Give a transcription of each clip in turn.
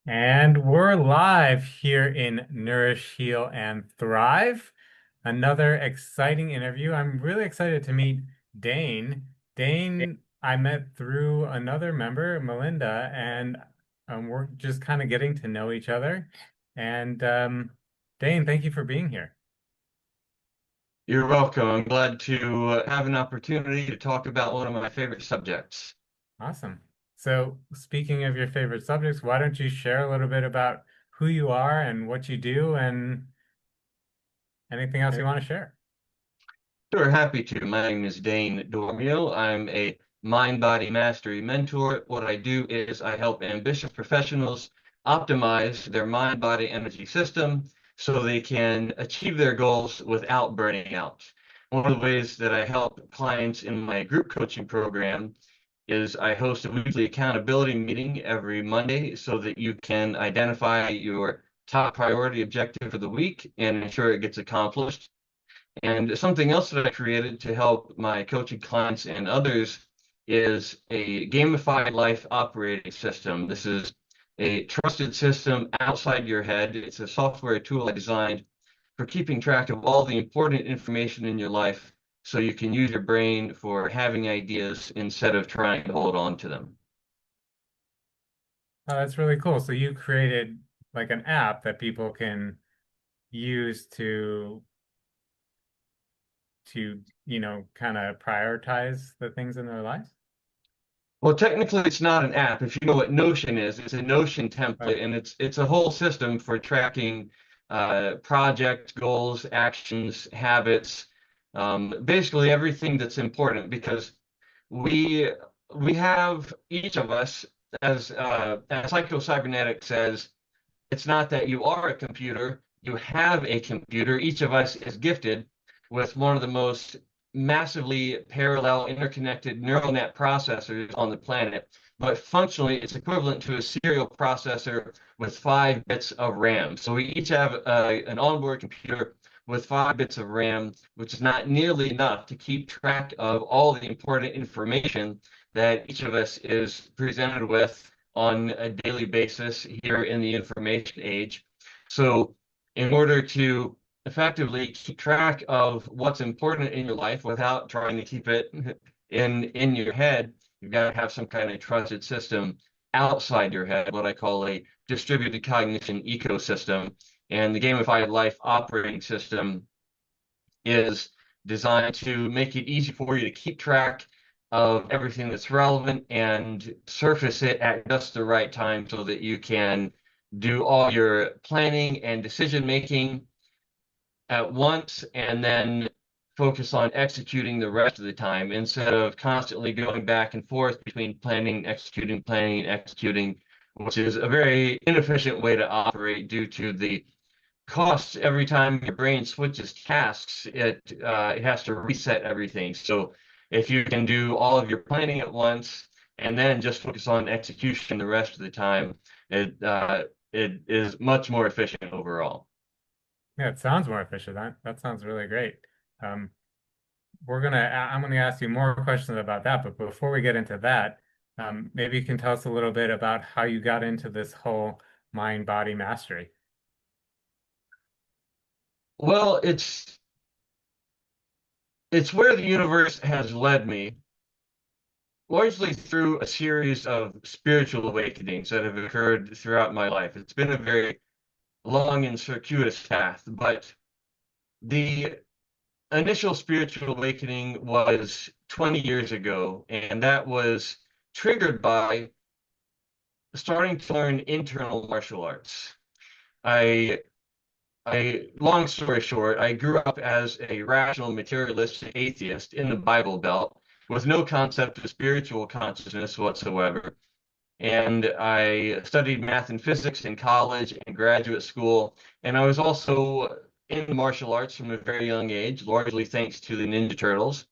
And we're live here in Nourish, Heal, and Thrive. Another exciting interview. I'm really excited to meet Dane. Dane, I met through another member, Melinda, and we're just kind of getting to know each other. And Dane, thank you for being here. You're welcome. I'm glad to have an opportunity to talk about one of my favorite subjects. Awesome. So, speaking of your favorite subjects, why don't you share a little bit about who you are and what you do and anything else you want to share? Sure, happy to. My name is Dane Dormio. I'm a mind-body mastery mentor. What I do is I help ambitious professionals optimize their mind-body energy system so they can achieve their goals without burning out. One of the ways that I help clients in my group coaching program is I host a weekly accountability meeting every Monday so that you can identify your top priority objective for the week and ensure it gets accomplished. And something else that I created to help my coaching clients and others is a gamified life operating system. This is a trusted system outside your head. It's a software tool I designed for keeping track of all the important information in your life so you can use your brain for having ideas instead of trying to hold on to them. Oh, that's really cool. So you created like an app that people can use to kind of prioritize the things in their lives. Well, technically, it's not an app. If you know what Notion is, it's a Notion Right. template, and it's a whole system for tracking projects, goals, actions, habits, basically everything that's important. Because we we have each of us, as Psycho-Cybernetic says, it's not that you are a computer, you have a computer. Each of us is gifted with one of the most massively parallel interconnected neural net processors on the planet. But functionally, it's equivalent to a serial processor with 5 bits of RAM. So we each have an onboard computer with 5 bits of RAM, which is not nearly enough to keep track of all the important information that each of us is presented with on a daily basis here in the information age. So, in order to effectively keep track of what's important in your life without trying to keep it in your head, you've got to have some kind of trusted system outside your head, what I call a distributed cognition ecosystem. And the gamified life operating system is designed to make it easy for you to keep track of everything that's relevant and surface it at just the right time so that you can do all your planning and decision making at once and then focus on executing the rest of the time instead of constantly going back and forth between planning, and executing, which is a very inefficient way to operate due to the costs every time your brain switches tasks. It has to reset everything. So if you can do all of your planning at once and then just focus on execution the rest of the time, it is much more efficient overall. Yeah, it sounds more efficient. That sounds really great. Um, I'm gonna ask you more questions about that, but before we get into that, maybe you can tell us a little bit about how you got into this whole mind-body mastery. Well, it's where the universe has led me, largely through a series of spiritual awakenings that have occurred throughout my life. It's been a very long and circuitous path, but the initial spiritual awakening was 20 years ago, and that was triggered by starting to learn internal martial arts. I, long story short, I grew up as a rational materialistic atheist in the Bible Belt with no concept of spiritual consciousness whatsoever. And I studied math and physics in college and graduate school. And I was also in martial arts from a very young age, largely thanks to the Ninja Turtles.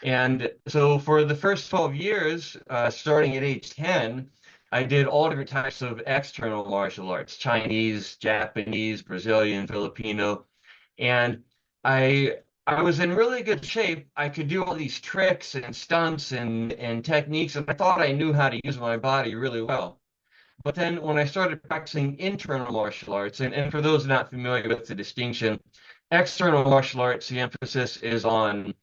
And so for the first 12 years, starting at age 10, I did all different types of external martial arts, Chinese, Japanese, Brazilian, Filipino. And I I was in really good shape. I could do all these tricks and stunts and techniques, and I thought I knew how to use my body really well. But then when I started practicing internal martial arts, and for those not familiar with the distinction, external martial arts, the emphasis is on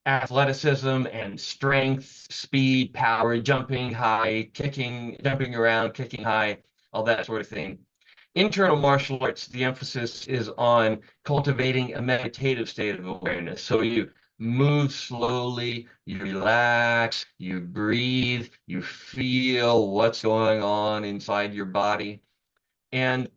athleticism and strength, speed, power, jumping high, kicking, jumping around, kicking high, all that sort of thing. Internal martial arts, the emphasis is on cultivating a meditative state of awareness. So you move slowly, you relax, you breathe, you feel what's going on inside your body. And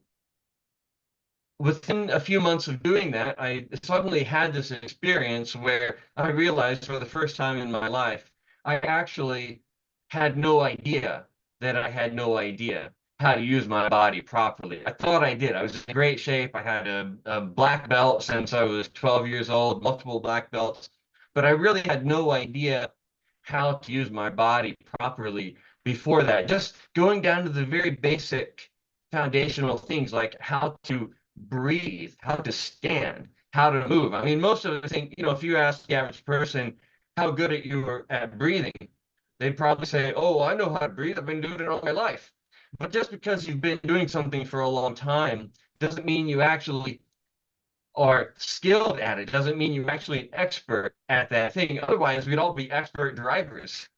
within a few months of doing that, I suddenly had this experience where I realized for the first time in my life, I actually had no idea that I had no idea how to use my body properly. I thought I did. I was in great shape. I had a black belt since I was 12 years old, multiple black belts, but I really had no idea how to use my body properly before that. Just going down to the very basic foundational things like how to breathe, how to stand, how to move. I mean, most of the thing, if you ask the average person how good at you are at breathing, they'd probably say, "Oh, I know how to breathe. I've been doing it all my life." But just because you've been doing something for a long time doesn't mean you actually are skilled at it. Doesn't mean you're actually an expert at that thing. Otherwise, we'd all be expert drivers.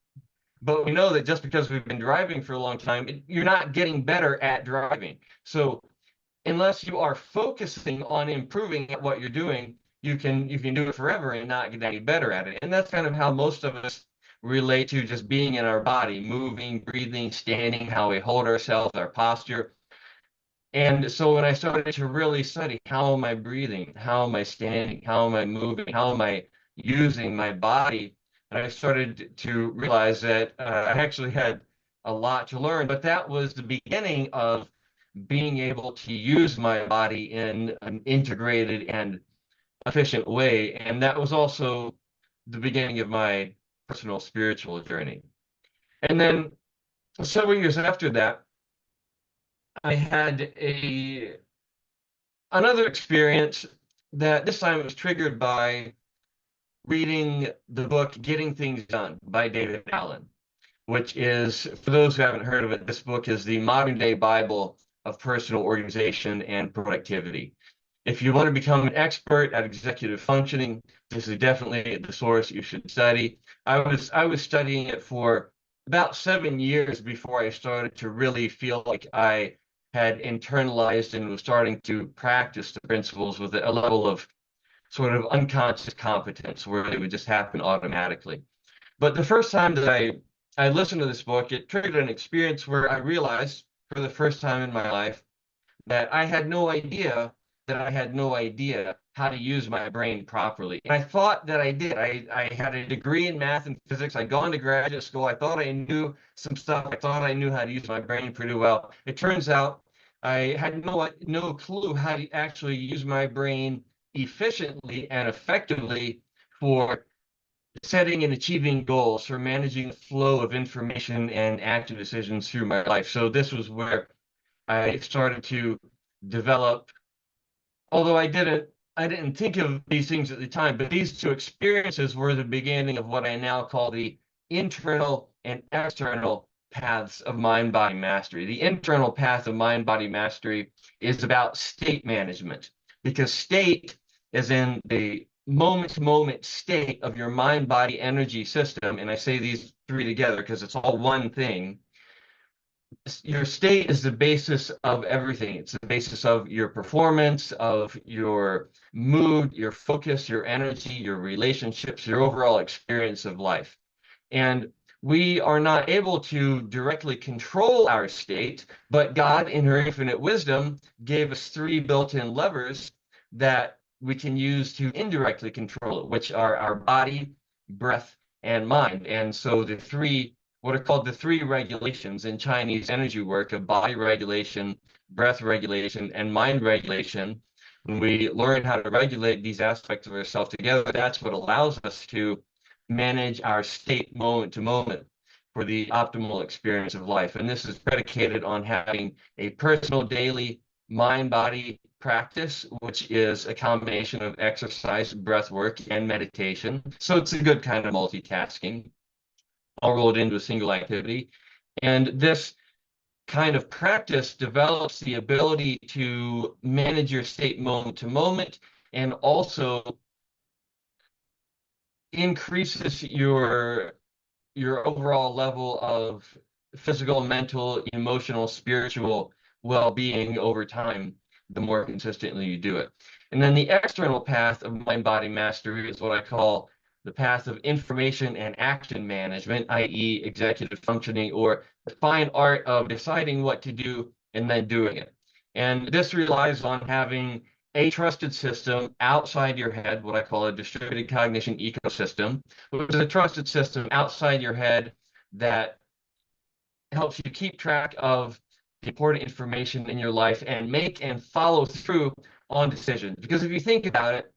But we know that just because we've been driving for a long time, you're not getting better at driving. So unless you are focusing on improving at what you're doing, you can do it forever and not get any better at it. And that's kind of how most of us relate to just being in our body, moving, breathing, standing, how we hold ourselves, our posture. And so when I started to really study how am I breathing, how am I standing, how am I moving, how am I using my body, I started to realize that I actually had a lot to learn. But that was the beginning of being able to use my body in an integrated and efficient way. And that was also the beginning of my personal spiritual journey. And then several years after that, I had a another experience that this time it was triggered by reading the book Getting Things Done by David Allen, which is, for those who haven't heard of it, this book is the modern day Bible of personal organization and productivity. If you want to become an expert at executive functioning, this is definitely the source you should study. I was studying it for about 7 years before I started to really feel like I had internalized and was starting to practice the principles with a level of sort of unconscious competence where they would just happen automatically. But the first time that I listened to this book, it triggered an experience where I realized for the first time in my life that I had no idea that I had no idea how to use my brain properly. And I thought that I did. I had a degree in math and physics. I'd gone to graduate school. I thought I knew some stuff. I thought I knew how to use my brain pretty well. It turns out I had no clue how to actually use my brain efficiently and effectively for setting and achieving goals, for managing the flow of information and active decisions through my life. So this was where I started to develop, although I didn't think of these things at the time, but these two experiences were the beginning of what I now call the internal and external paths of mind body mastery. The internal path of mind body mastery is about state management, because state is in the moment to moment state of your mind body energy system. And I say these three together because it's all one thing. Your state is the basis of everything. It's the basis of your performance, of your mood, your focus, your energy, your relationships, your overall experience of life. And we are not able to directly control our state, but God, in her infinite wisdom, gave us three built-in levers that we can use to indirectly control it, which are our body, breath, and mind. And so the three, what are called the three regulations in Chinese energy work of body regulation, breath regulation, and mind regulation. When we learn how to regulate these aspects of ourselves together, that's what allows us to manage our state moment to moment for the optimal experience of life. And this is predicated on having a personal daily mind body practice, which is a combination of exercise, breath work, and meditation. So it's a good kind of multitasking, all rolled into a single activity. And this kind of practice develops the ability to manage your state moment to moment and also increases your overall level of physical, mental, emotional, spiritual well-being over time, the more consistently you do it. And then the external path of mind-body mastery is what I call the path of information and action management, i.e., executive functioning, or the fine art of deciding what to do and then doing it. And this relies on having a trusted system outside your head, what I call a distributed cognition ecosystem, which is a trusted system outside your head that helps you keep track of the important information in your life and make and follow through on decisions. Because if you think about it,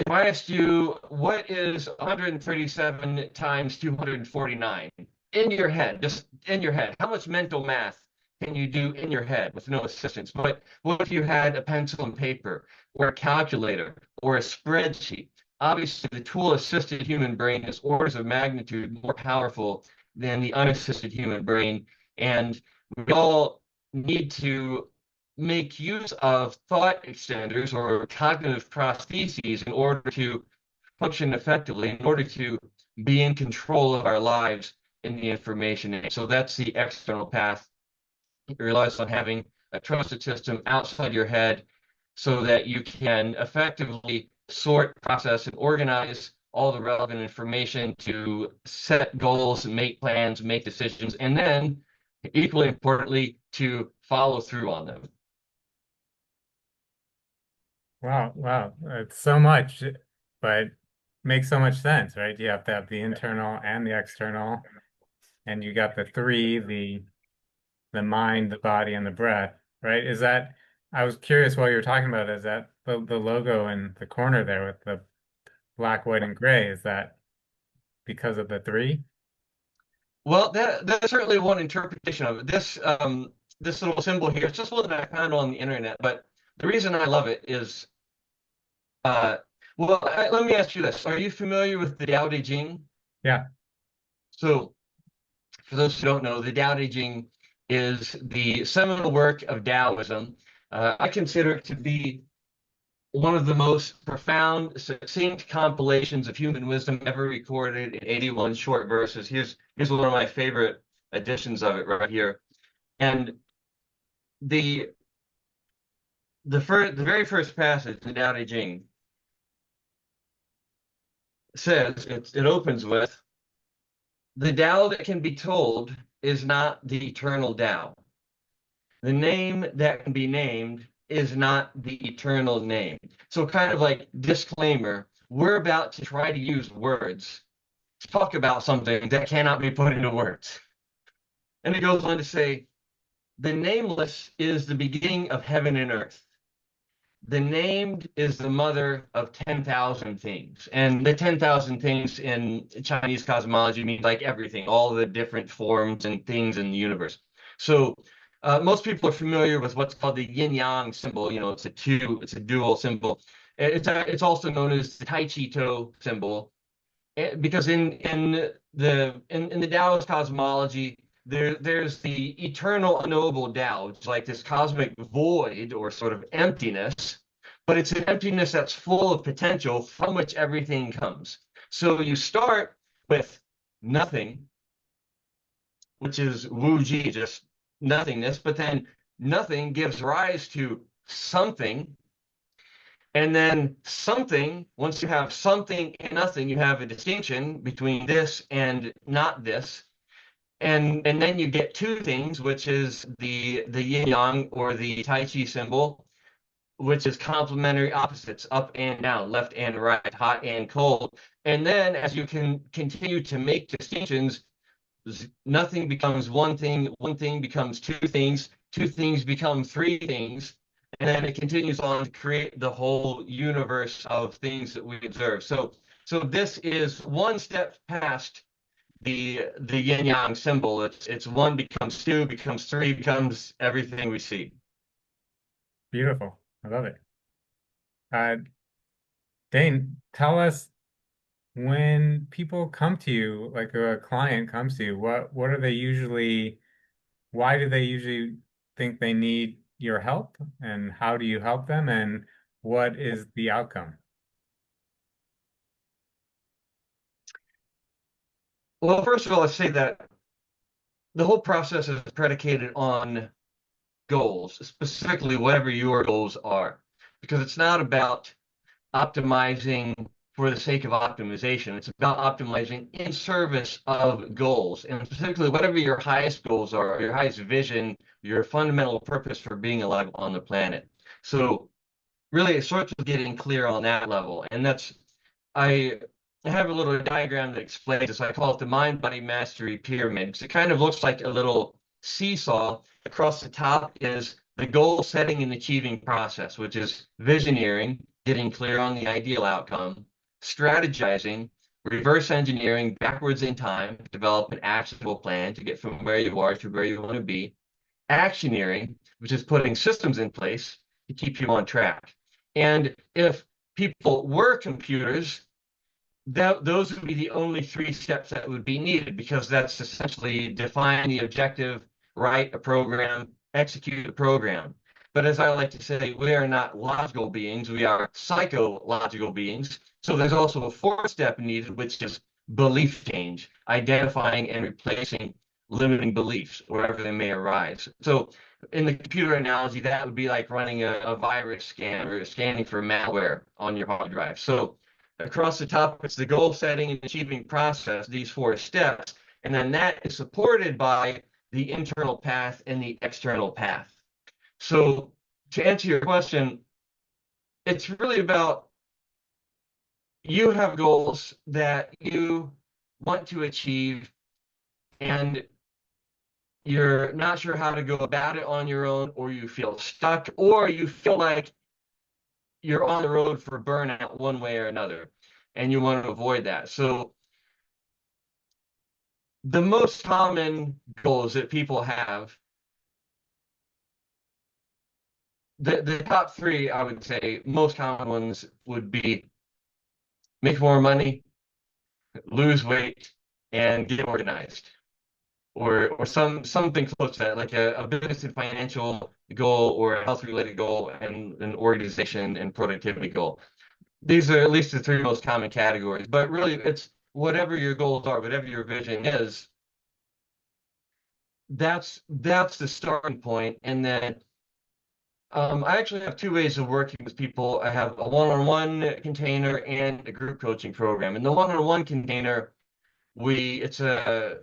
if I asked you what is 137 times 249 in your head, just in your head, how much mental math can you do in your head with no assistance? But what if you had a pencil and paper or a calculator or a spreadsheet? Obviously, the tool-assisted human brain is orders of magnitude more powerful than the unassisted human brain. And we all need to make use of thought extenders or cognitive prostheses in order to function effectively, in order to be in control of our lives in the information age. So that's the external path. It relies on having a trusted system outside your head so that you can effectively sort, process, and organize all the relevant information to set goals, make plans, make decisions, and then, equally importantly, to follow through on them. Wow, wow. It's so much, but makes so much sense, right? You have to have the internal and the external, and you got the three, the mind, the body, and the breath, right? Is that, I was curious while you were talking about it, is that the logo in the corner there with the black, white, and gray, is that because of the three? Well, that's certainly one interpretation of it. This little symbol here, it's just one that I found on the internet, but the reason I love it is, uh, let me ask you this. Are you familiar with the Tao Te Ching? Yeah. So, for those who don't know, the Tao Te Ching is the seminal work of Taoism. I consider it to be one of the most profound, succinct compilations of human wisdom ever recorded in 81 short verses. Here's one of my favorite editions of it right here. And the the very first passage in Tao Te Ching says it opens with the Tao that can be told is not the eternal Tao. The name that can be named is not the eternal name. So kind of like disclaimer, we're about to try to use words to talk about something that cannot be put into words. And it goes on to say, the nameless is the beginning of heaven and earth. The named is the mother of 10,000 things. And the 10,000 things in Chinese cosmology means like everything, all the different forms and things in the universe. So most people are familiar with what's called the yin yang symbol. You know, it's a dual symbol. It's also known as the Tai Chi To symbol. Because in the Taoist cosmology, there's the eternal unknowable Tao. It's like this cosmic void or sort of emptiness, but it's an emptiness that's full of potential from which everything comes. So you start with nothing, which is Wu Ji, just nothingness, but then nothing gives rise to something, and then something, once you have something and nothing, you have a distinction between this and not this. And then you get two things, which is the yin yang or the Tai Chi symbol, which is complementary opposites, up and down, left and right, hot and cold. And then as you can continue to make distinctions, nothing becomes one thing becomes two things become three things, and then it continues on to create the whole universe of things that we observe. So this is one step past the yin yang symbol. It's one becomes two, becomes three, becomes everything we see. Beautiful. I love it. Uh, Dane, tell us when people come to you, like a client comes to you, what are they usually why do they usually think they need your help, and how do you help them, and what is the outcome? Well, first of all, let's say that the whole process is predicated on goals, specifically whatever your goals are, because it's not about optimizing for the sake of optimization. It's about optimizing in service of goals, and specifically whatever your highest goals are, or your highest vision, your fundamental purpose for being alive on the planet. So really, it starts with getting clear on that level, and I have a little diagram that explains this. I call it the mind body mastery pyramid. So it kind of looks like a little seesaw. Across the top is the goal setting and achieving process, which is visioneering, getting clear on the ideal outcome, strategizing, reverse engineering backwards in time, develop an actionable plan to get from where you are to where you want to be, actioneering, which is putting systems in place to keep you on track. And if people were computers, those would be the only three steps that would be needed, because that's essentially define the objective, write a program, execute a program. But as I like to say, we are not logical beings, we are psychological beings. So there's also a fourth step needed, which is belief change, identifying and replacing limiting beliefs wherever they may arise. So in the computer analogy, that would be like running a virus scan or scanning for malware on your hard drive. So across the top, it's the goal setting and achieving process, these four steps, and then that is supported by the internal path and the external path. So to answer your question, it's really about you have goals that you want to achieve, and you're not sure how to go about it on your own, or you feel stuck, or you feel like you're on the road for burnout one way or another, and you want to avoid that. So the most common goals that people have, the top three, I would say, most common ones would be make more money, lose weight, and get organized, or something close to that, like a business and financial goal, or a health related goal, and an organization and productivity goal. These are at least the three most common categories. But really, it's whatever your goals are, whatever your vision is, that's the starting point. And then I actually have two ways of working with people. I have a one-on-one container and a group coaching program. In the one-on-one container, we it's a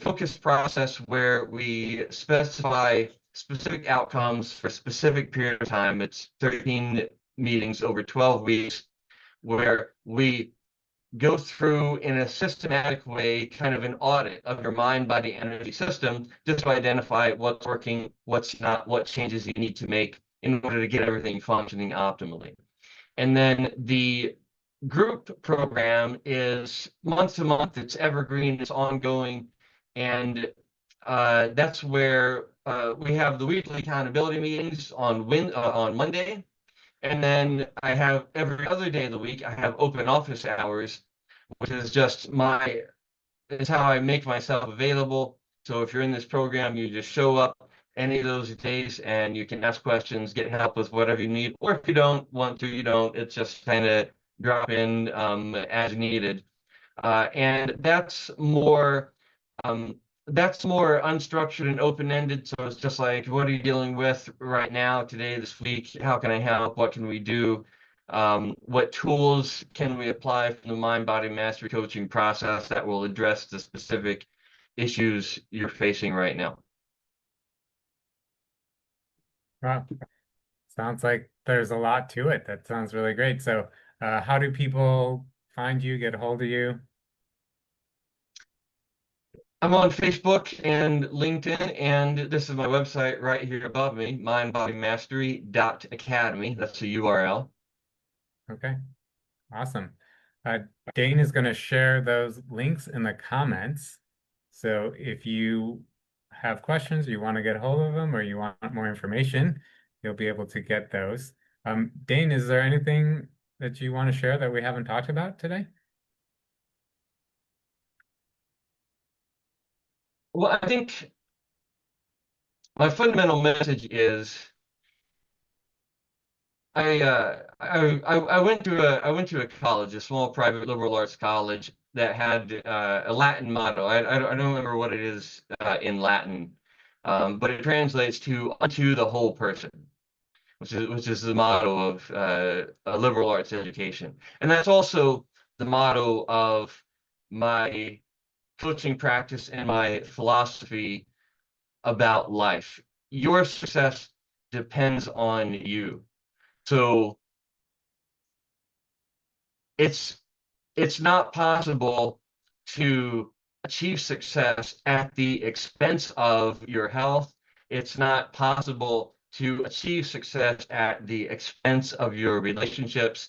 focused process where we specify specific outcomes for a specific period of time. It's 13 meetings over 12 weeks, where we go through in a systematic way, kind of an audit of your mind, body, energy system, just to identify what's working, what's not, what changes you need to make in order to get everything functioning optimally. And then the group program is month to month, it's evergreen, it's ongoing. And that's where we have the weekly accountability meetings on Monday. And then I have every other day of the week, I have open office hours, which is just is how I make myself available. So if you're in this program, you just show up any of those days and you can ask questions, get help with whatever you need. Or if you don't want to, you don't. It's just kind of drop in as needed. And that's more unstructured and open-ended. So it's just like, what are you dealing with right now, today, this week? How can I help? What can we do? What tools can we apply from the mind body mastery coaching process that will address the specific issues you're facing right now? Wow, sounds like there's a lot to it. That sounds really great. So, how do people find you, get a hold of you? I'm on Facebook and LinkedIn, and this is my website right here above me, mindbodymastery.academy. That's the URL. Okay, awesome. Uh, Dane is going to share those links in the comments. So if you have questions, you want to get a hold of them, or you want more information, you'll be able to get those. Dane, is there anything that you want to share that we haven't talked about today? Well, I think my fundamental message is I went to a college, a small private liberal arts college that had a Latin motto. I don't remember what it is in Latin, but it translates to unto the whole person, which is the motto of a liberal arts education, and that's also the motto of my coaching practice and my philosophy about life. Your success depends on you. So it's it's not possible to achieve success at the expense of your health. It's not possible to achieve success at the expense of your relationships.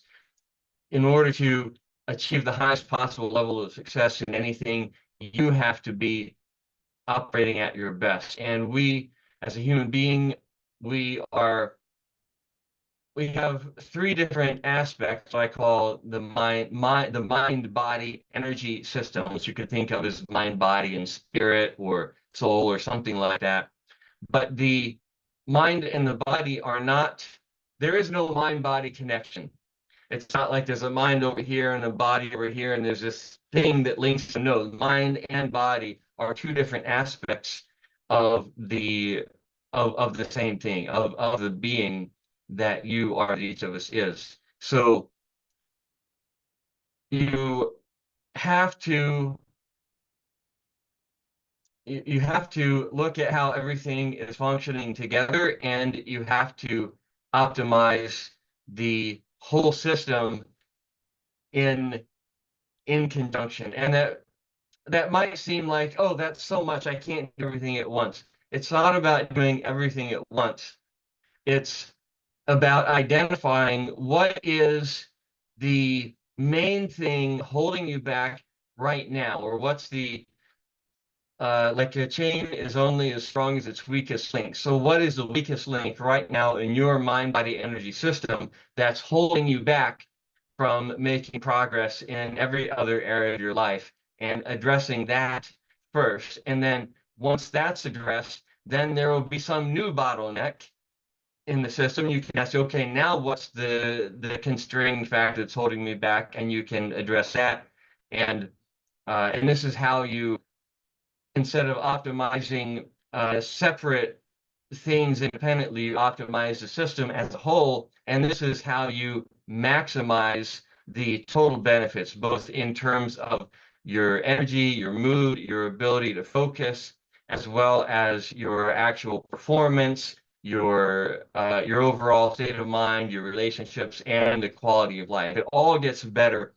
In order to achieve the highest possible level of success in anything, you have to be operating at your best. And we, as a human being, we are we have three different aspects I call the mind body energy system, which you could think of as mind body and spirit or soul or something like that. But the mind and the body are not, there is no mind body connection. It's not like there's a mind over here and a body over here, and there's this thing that links them. No, mind and body are two different aspects of the same thing, of the being that you are, that each of us is. So you have to you have to look at how everything is functioning together, and you have to optimize the whole system in conjunction. And that might seem like, oh, that's so much, I can't do everything at once. It's not about doing everything at once. It's about identifying what is the main thing holding you back right now, or what's the like a chain is only as strong as its weakest link. So what is the weakest link right now in your mind body energy system that's holding you back from making progress in every other area of your life, and addressing that first? And then once that's addressed, then there will be some new bottleneck in the system. You can ask, okay, now what's the constraining factor that's holding me back, and you can address that. And this is how you, instead of optimizing separate things independently, you optimize the system as a whole. And this is how you maximize the total benefits, both in terms of your energy, your mood, your ability to focus, as well as your actual performance, your overall state of mind, your relationships, and the quality of life. It all gets better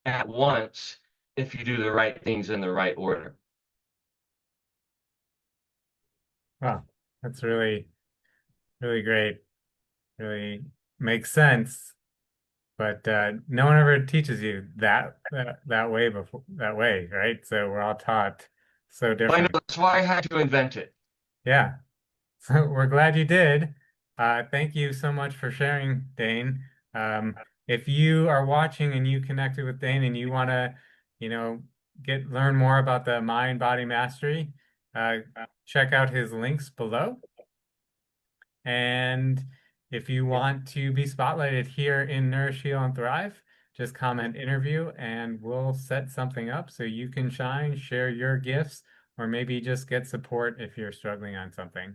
at once if you do the right things in the right order. Wow, that's really, really great. Really makes sense. But no one ever teaches you that way before that way, right? So we're all taught so I know, different. that's why I had to invent it. Yeah. So we're glad you did. Thank you so much for sharing, Dane. If you are watching and you connected with Dane and you want to, you know, learn more about the mind body mastery, uh, check out his links below. And if you want to be spotlighted here in Nourish, Heal, and Thrive, just comment interview and we'll set something up so you can shine, share your gifts, or maybe just get support if you're struggling on something.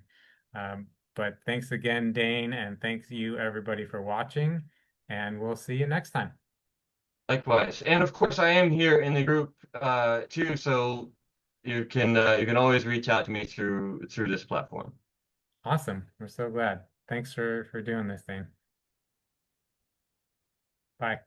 But thanks again, Dane, and thanks you everybody for watching, and we'll see you next time. Likewise. And of course, I am here in the group too, so you can always reach out to me through this platform. Awesome. We're so glad. Thanks for doing this, Dane. Bye.